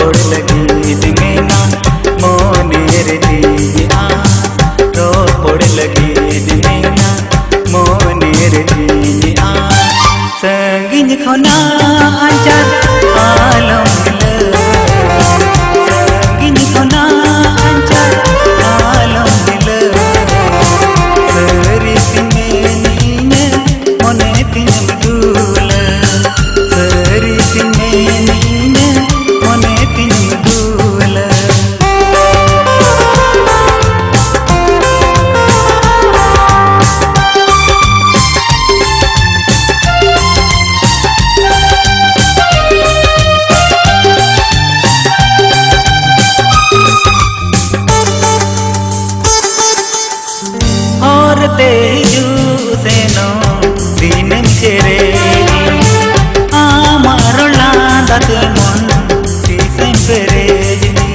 रोपड़ लगी दिंगेना मोनेर दिया रोपड़ लगी दिंगेना मोनेर दिया संगिन खोना अंचल आलम संगिन खोना अंचल आलम सरी सिमेनी मोने तिम दूल सरी सिमेनी मोने तिम दूल सेनो दिन चेरे आमारो लांदात मन सीसें पेरेजनी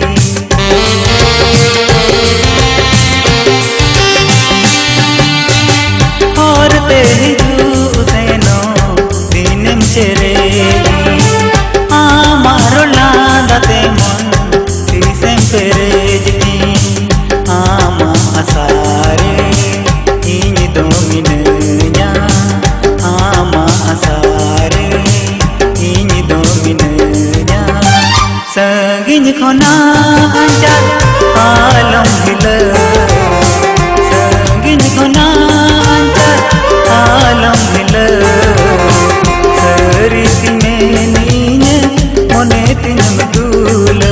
और तेजू सेनो दिन चेरे आमारो लांदात मन सीसें पेरेजनी आमा असारे संगिन खोना अंचल आलम संगिन खोना अंचल आलम सरी सिमेनी मोने तिम दूल